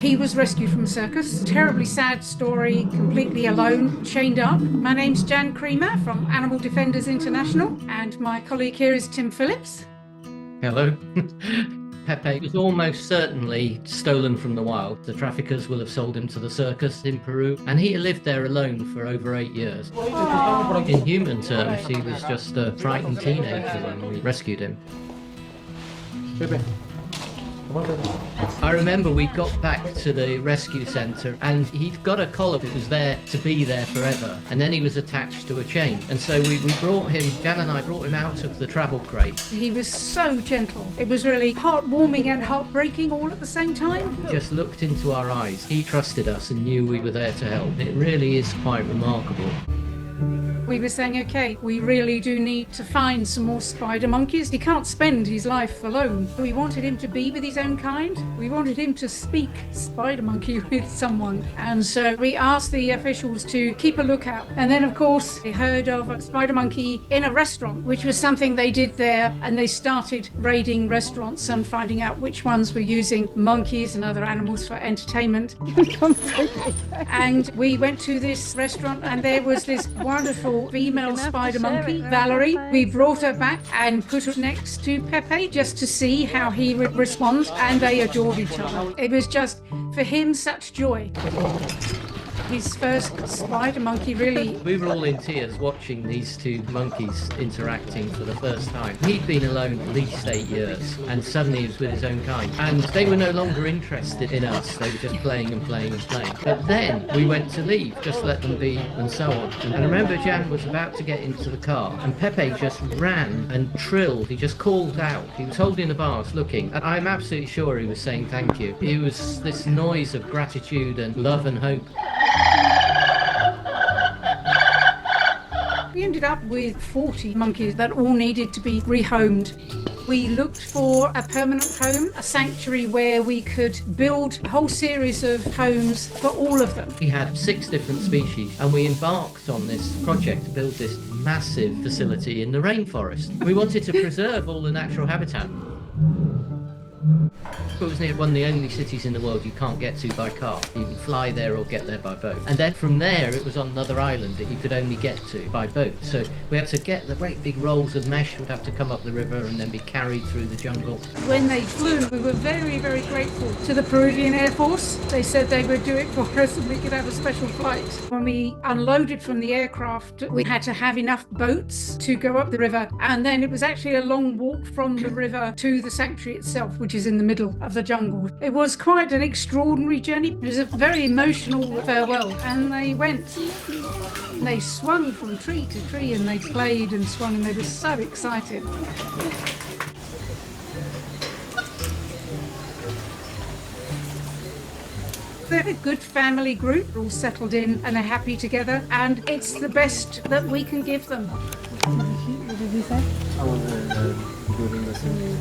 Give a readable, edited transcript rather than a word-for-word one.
He was rescued from a circus. Terribly sad story, completely alone, chained up. My name's Jan Creamer from Animal Defenders International, and my colleague here is Tim Phillips. Hello. Pepe was almost certainly stolen from the wild. The traffickers will have sold him to the circus in Peru, and he lived there alone for over 8 years. Oh. In human terms, he was just a frightened teenager when we rescued him. Pepe. I remember we got back to the rescue centre and he'd got a collar that was there to be there forever, and then he was attached to a chain, and so we brought him, Jan and I brought him out of the travel crate. He was so gentle. It was really heartwarming and heartbreaking all at the same time. He just looked into our eyes. He trusted us and knew we were there to help. It really is quite remarkable. We were saying, okay, we really do need to find some more spider monkeys. He can't spend his life alone. We wanted him to be with his own kind. We wanted him to speak spider monkey with someone. And so we asked the officials to keep a lookout. And then, of course, they heard of a spider monkey in a restaurant, which was something they did there. And they started raiding restaurants and finding out which ones were using monkeys and other animals for entertainment. And we went to this restaurant and there was this wonderful female spider monkey, Valerie. We brought her back and put her next to Pepe just to see how he would respond, and they adored each other. It was just, for him, such joy. His first spider monkey, really. We were all in tears watching these two monkeys interacting for the first time. He'd been alone at least 8 years, and suddenly he was with his own kind. And they were no longer interested in us. They were just playing and playing and playing. But then we went to leave, just let them be, and so on. And I remember Jan was about to get into the car, and Pepe just ran and trilled. He just called out. He was holding the bars, looking. And I'm absolutely sure he was saying thank you. It was this noise of gratitude and love and hope. We ended up with 40 monkeys that all needed to be rehomed. We looked for a permanent home, a sanctuary where we could build a whole series of homes for all of them. We had 6 different species, and we embarked on this project to build this massive facility in the rainforest. We wanted to preserve all the natural habitat. It was near one of the only cities in the world you can't get to by car. You can fly there or get there by boat. And then from there it was on another island that you could only get to by boat. So we had to get the great big rolls of mesh, would have to come up the river and then be carried through the jungle. When they flew, we were very, very grateful to the Peruvian Air Force. They said they would do it for us and we could have a special flight. When we unloaded from the aircraft, we had to have enough boats to go up the river. And then it was actually a long walk from the river to the sanctuary itself, which is in the middle of the jungle. It was quite an extraordinary journey. It was a very emotional farewell, and they went. They swung from tree to tree and they played and swung and they were so excited. They're a good family group, all settled in and are happy together, and it's the best that we can give them. What did he say? I was doing the same.